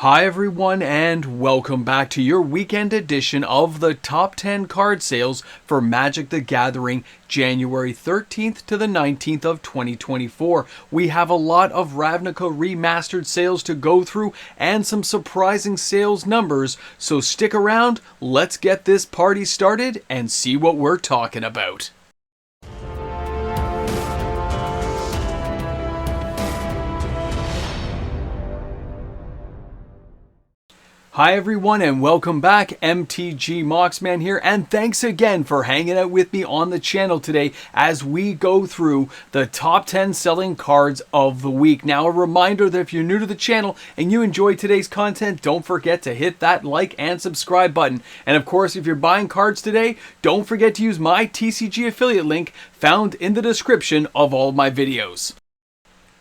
Hi everyone and welcome back to your weekend edition of the top 10 card sales for Magic the Gathering January 13th to the 19th of 2024. We have a lot of Ravnica Remastered sales to go through and some surprising sales numbers, so stick around, let's get this party started and see what we're talking about. Hi everyone and welcome back, mtgnews here, and thanks again for hanging out with me on the channel today as we go through the top 10 selling cards of the week. Now a reminder that if you're new to the channel and you enjoy today's content, don't forget to hit that like and subscribe button. And of course, if you're buying cards today, don't forget to use my TCG affiliate link found in the description of all my videos.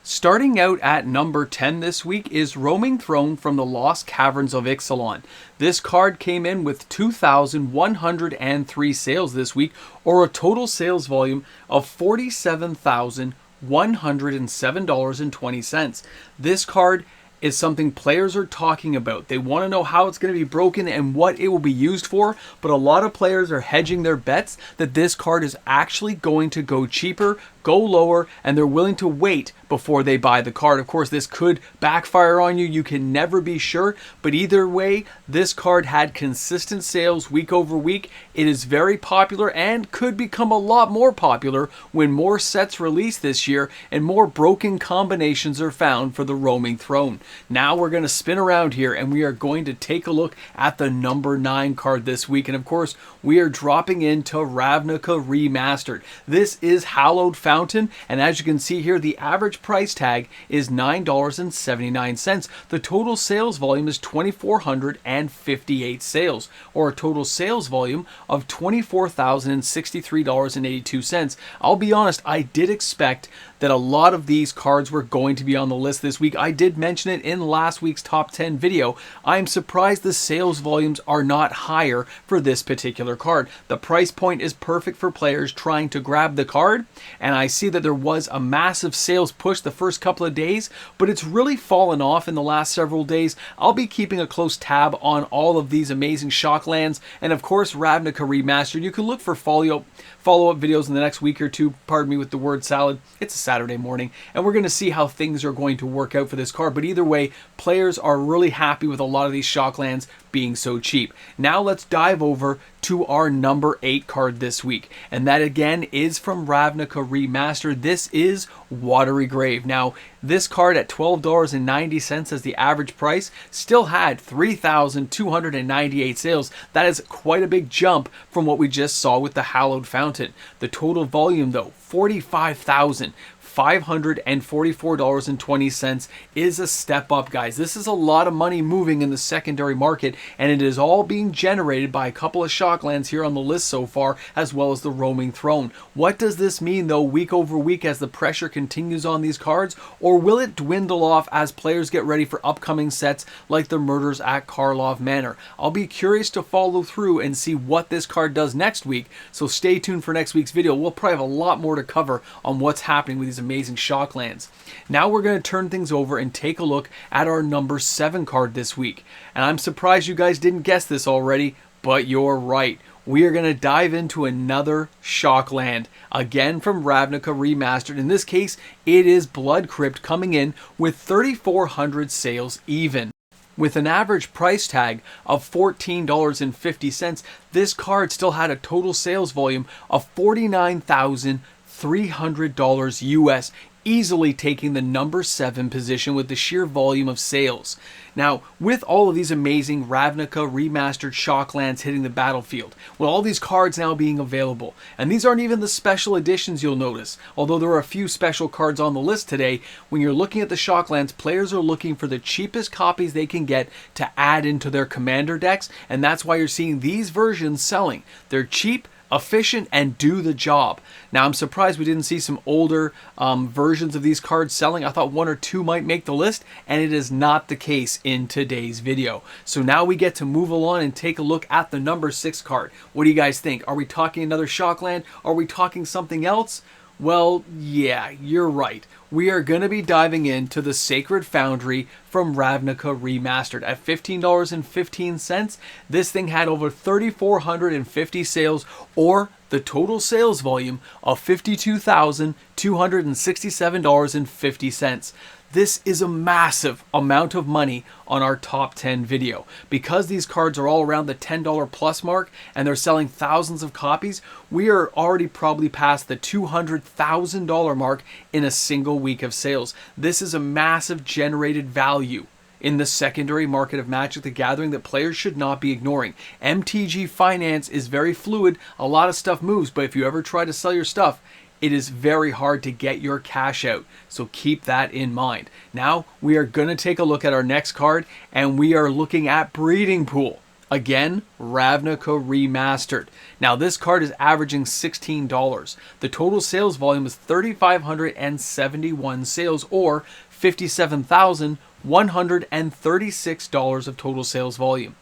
Starting out at number 10 this week is Roaming Throne from the Lost Caverns of Ixalan. This card came in with 2,103 sales this week, or a total sales volume of $47,107.20. This card is something players are talking about. They want to know how it's going to be broken and what it will be used for, but a lot of players are hedging their bets that this card is actually going to go cheaper, go lower, and they're willing to wait before they buy the card. Of course, this could backfire on you. You can never be sure, but either way, this card had consistent sales week over week. It is very popular and could become a lot more popular when more sets release this year and more broken combinations are found for the Roaming Throne. Now we're going to spin around here and we are going to take a look at the number 9 card this week. And of course, we are dropping into Ravnica Remastered. This is Hallowed Fountain, and as you can see here, the average price tag is $9.79. The total sales volume is 2,458 sales, or a total sales volume of $24,063.82. I'll be honest, I did expect that a lot of these cards were going to be on the list this week. I did mention it in last week's top 10 video. I'm surprised the sales volumes are not higher for this particular card. The price point is perfect for players trying to grab the card, and I see that there was a massive sales push the first couple of days, but it's really fallen off in the last several days. I'll be keeping a close tab on all of these amazing shock lands, and of course Ravnica Remastered. You can look for follow-up videos in the next week or two. Pardon me with the word salad. It's a Saturday morning, and we're going to see how things are going to work out for this card. But either way, players are really happy with a lot of these shock lands being so cheap. Now let's dive over to our number 8 card this week, and that again is from Ravnica Remastered. This is Watery Grave. Now this card at $12.90 as the average price still had 3,298 sales. That is quite a big jump from what we just saw with the Hallowed Fountain. The total volume though, $45,544.20, is a step up, guys. This is a lot of money moving in the secondary market, and it is all being generated by a couple of shock lands here on the list so far, as well as the Roaming Throne. What does this mean though week over week as the pressure continues on these cards, or will it dwindle off as players get ready for upcoming sets like the Murders at Karlov Manor? I'll be curious to follow through and see what this card does next week, so stay tuned for next week's video. We'll probably have a lot more to cover on what's happening with these amazing shock lands. Now we're going to turn things over and take a look at our number 7 card this week. And I'm surprised you guys didn't guess this already, but you're right. We are going to dive into another shock land, again from Ravnica Remastered. In this case, it is Blood Crypt, coming in with 3,400 sales even. With an average price tag of $14.50, this card still had a total sales volume of $49,300 US, easily taking the number 7 position with the sheer volume of sales. Now, with all of these amazing Ravnica Remastered shock lands hitting the battlefield, with all these cards now being available, and these aren't even the special editions, you'll notice, although there are a few special cards on the list today. When you're looking at the shock lands, players are looking for the cheapest copies they can get to add into their commander decks, and that's why you're seeing these versions selling. They're cheap, efficient, and do the job. Now I'm surprised we didn't see some older versions of these cards selling. I thought 1 or 2 might make the list, and it is not the case in today's video. So now we get to move along and take a look at the number 6 card. What do you guys think? Are we talking another shock land? Are we talking something else? Well, yeah, you're right. We are going to be diving into the Sacred Foundry from Ravnica Remastered. At $15.15, this thing had over 3,450 sales, or the total sales volume of $52,267.50. This is a massive amount of money on our top 10 video. Because these cards are all around the $10 plus mark and they're selling thousands of copies, we are already probably past the $200,000 mark in a single week of sales. This is a massive generated value in the secondary market of Magic the Gathering that players should not be ignoring. MTG finance is very fluid, a lot of stuff moves, but if you ever try to sell your stuff, it is very hard to get your cash out, so keep that in mind. Now, we are going to take a look at our next card, and we are looking at Breeding Pool. Again, Ravnica Remastered. Now, this card is averaging $16. The total sales volume is 3,571 sales, or $57,136 of total sales volume.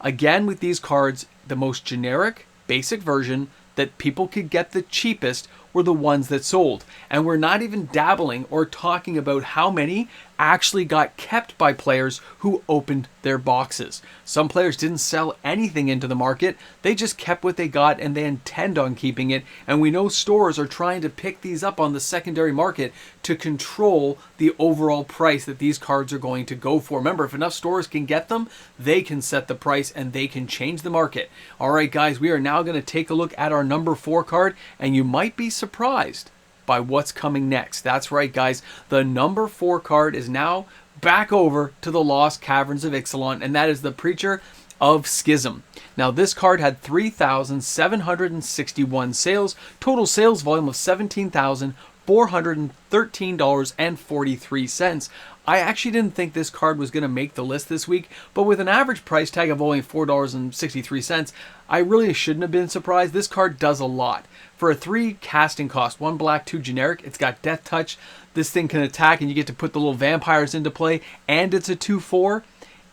Again, with these cards, the most generic, basic version that people could get the cheapest were the ones that sold. And we're not even dabbling or talking about how many actually got kept by players who opened their boxes. Some players didn't sell anything into the market. They just kept what they got and they intend on keeping it. And we know stores are trying to pick these up on the secondary market to control the overall price that these cards are going to go for. Remember, if enough stores can get them, they can set the price and they can change the market. All right, guys, we are now going to take a look at our number 4 card, and you might be surprised by what's coming next. That's right, guys. The number 4 card is now back over to the Lost Caverns of Ixalan, and that is the Preacher of Schism. Now, this card had 3,761 sales, total sales volume of $17,413.43. I actually didn't think this card was going to make the list this week, but with an average price tag of only $4.63, I really shouldn't have been surprised. This card does a lot. For a 3 casting cost, 1 black, 2 generic, it's got Death Touch. This thing can attack and you get to put the little vampires into play, and it's a 2/4.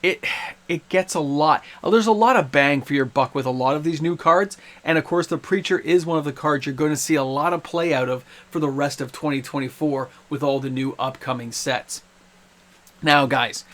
It gets a lot. There's a lot of bang for your buck with a lot of these new cards, and of course the Preacher is one of the cards you're going to see a lot of play out of for the rest of 2024 with all the new upcoming sets. Now, guys,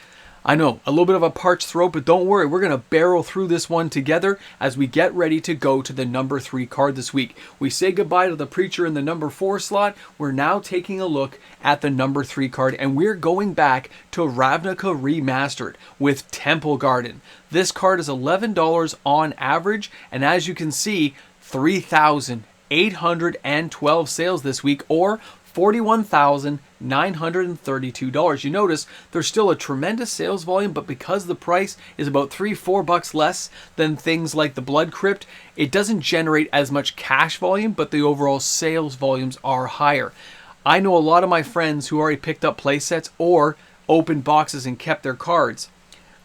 I know, a little bit of a parched throat, but don't worry, we're going to barrel through this one together as we get ready to go to the number 3 card this week. We say goodbye to the Preacher in the number 4 slot. We're now taking a look at the number 3 card, and we're going back to Ravnica Remastered with Temple Garden. This card is $11 on average, and as you can see, 3,812 sales this week, or $41,932. You notice there's still a tremendous sales volume, but because the price is about $3-4 less than things like the Blood Crypt, it doesn't generate as much cash volume, but the overall sales volumes are higher. I know a lot of my friends who already picked up play sets or opened boxes and kept their cards.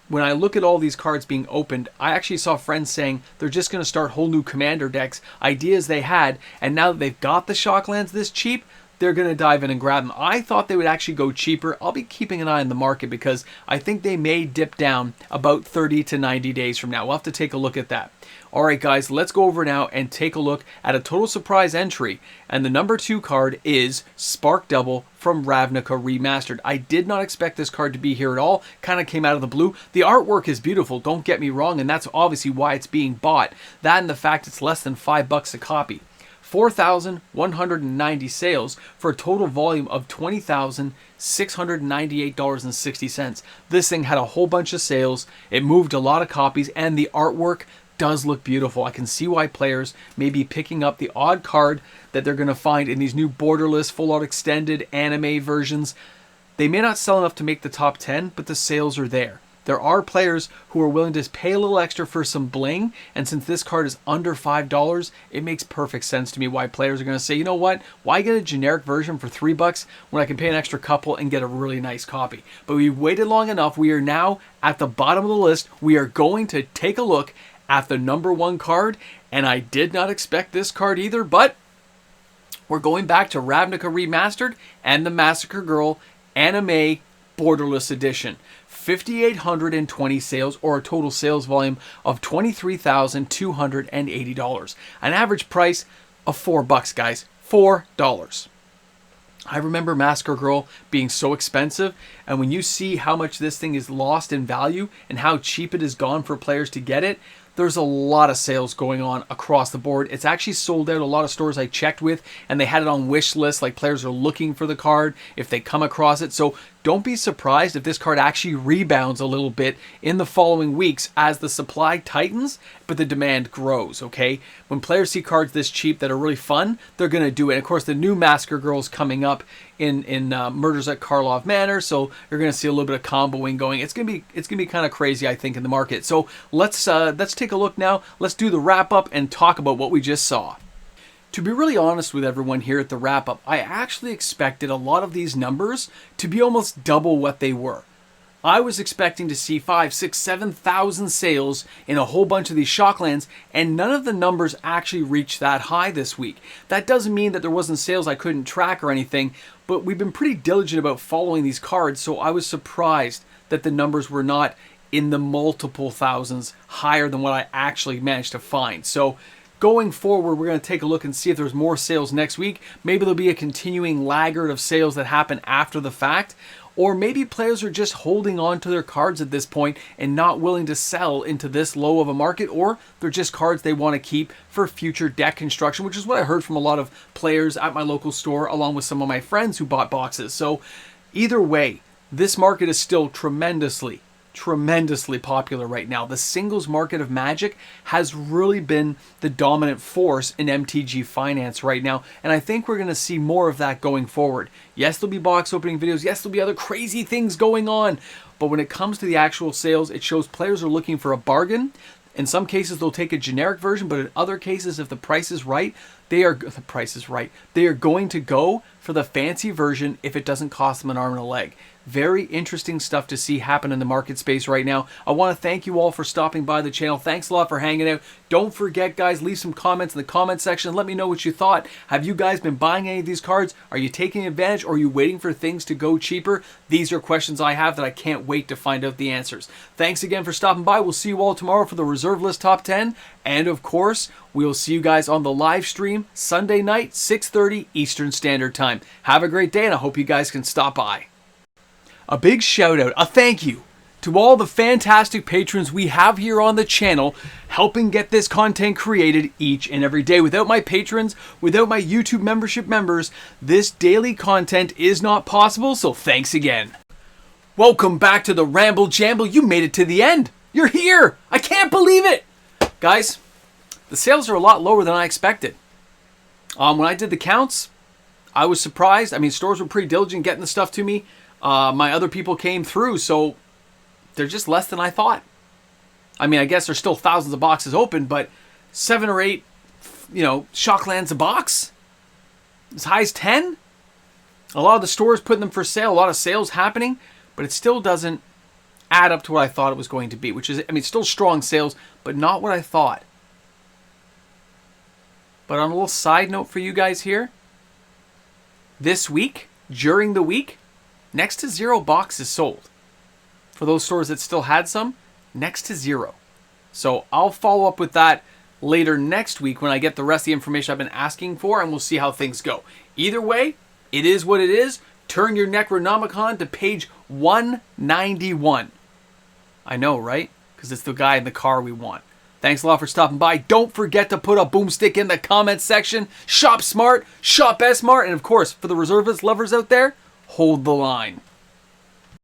When I look at all these cards being opened, I actually saw friends saying they're just going to start whole new commander decks, ideas they had, and now that they've got the Shocklands this cheap, they're going to dive in and grab them. I thought they would actually go cheaper. I'll be keeping an eye on the market because I think they may dip down about 30 to 90 days from now. We'll have to take a look at that. All right, guys, let's go over now and take a look at a total surprise entry. And the number 2 card is Spark Double from Ravnica Remastered. I did not expect this card to be here at all. Kind of came out of the blue. The artwork is beautiful, don't get me wrong, and that's obviously why it's being bought. That and the fact it's less than $5 a copy. 4,190 sales for a total volume of $20,698.60. This thing had a whole bunch of sales. It moved a lot of copies, and the artwork does look beautiful. I can see why players may be picking up the odd card that they're going to find in these new borderless, full-out extended anime versions. They may not sell enough to make the top 10, but the sales are there. There are players who are willing to pay a little extra for some bling, and since this card is under $5, it makes perfect sense to me why players are going to say, you know what, why get a generic version for $3 when I can pay an extra couple and get a really nice copy? But we've waited long enough. We are now at the bottom of the list. We are going to take a look at the number 1 card, and I did not expect this card either, but we're going back to Ravnica Remastered and the Massacre Girl Anime Borderless Edition. 5,820 sales, or a total sales volume of $23,280. An average price of $4, guys. $4. I remember Massacre Girl being so expensive, and when you see how much this thing is lost in value and how cheap it has gone for players to get it, there's a lot of sales going on across the board. It's actually sold out a lot of stores I checked with, and they had it on wish lists, like players are looking for the card if they come across it. So don't be surprised if this card actually rebounds a little bit in the following weeks as the supply tightens, but the demand grows, okay? When players see cards this cheap that are really fun, they're going to do it. And of course, the new Massacre Girl's coming up in Murders at Karlov Manor, so you're going to see a little bit of comboing going. It's going to be kind of crazy, I think, in the market. So let's take a look now. Let's do the wrap up and talk about what we just saw. To be really honest with everyone here at the wrap up, I actually expected a lot of these numbers to be almost double what they were. I was expecting to see 5, 6, 7,000 sales in a whole bunch of these Shocklands, and none of the numbers actually reached that high this week. That doesn't mean that there wasn't sales I couldn't track or anything, but we've been pretty diligent about following these cards, so I was surprised that the numbers were not in the multiple thousands higher than what I actually managed to find. So going forward, we're going to take a look and see if there's more sales next week. Maybe there'll be a continuing laggard of sales that happen after the fact. Or maybe players are just holding on to their cards at this point and not willing to sell into this low of a market, or they're just cards they want to keep for future deck construction, which is what I heard from a lot of players at my local store, along with some of my friends who bought boxes. So either way, this market is still tremendously popular right now. The singles market of Magic has really been the dominant force in MTG finance right now, and I think we're going to see more of that going forward. Yes, there'll be box opening videos. Yes, there'll be other crazy things going on, but when it comes to the actual sales, it shows players are looking for a bargain. In some cases, they'll take a generic version, but in other cases, if the price is right, they are going to go for the fancy version if it doesn't cost them an arm and a leg. Very interesting stuff to see happen in the market space right now. I want to thank you all for stopping by the channel. Thanks a lot for hanging out. Don't forget, guys, leave some comments in the comment section. Let me know what you thought. Have you guys been buying any of these cards? Are you taking advantage, or are you waiting for things to go cheaper? These are questions I have that I can't wait to find out the answers. Thanks again for stopping by. We'll see you all tomorrow for the Reserve List Top 10. And of course, we'll see you guys on the live stream Sunday night, 6:30 Eastern Standard Time. Have a great day, and I hope you guys can stop by. A big shout out, a thank you to all the fantastic patrons we have here on the channel, helping get this content created each and every day. Without my patrons, without my YouTube membership members, this daily content is not possible, so thanks again. Welcome back to the Ramble Jamble. You made it to the end. You're here. I can't believe it. Guys, the sales are a lot lower than I expected. When I did the counts, I was surprised. I mean, stores were pretty diligent getting the stuff to me. My other people came through, so they're just less than I thought. I mean, I guess there's still thousands of boxes open, but 7 or 8, Shocklands a box? As high as 10? A lot of the stores putting them for sale, a lot of sales happening, but it still doesn't add up to what I thought it was going to be, which is, I mean, still strong sales, but not what I thought. But on a little side note for you guys here, this week, during the week, next to 0 boxes sold. For those stores that still had some, next to 0. So I'll follow up with that later next week when I get the rest of the information I've been asking for, and we'll see how things go. Either way, it is what it is. Turn your Necronomicon to page 191. I know, right? Because it's the guy in the car we want. Thanks a lot for stopping by. Don't forget to put a boomstick in the comments section. Shop smart, shop S-Mart, and of course, for the reservist lovers out there, hold the line.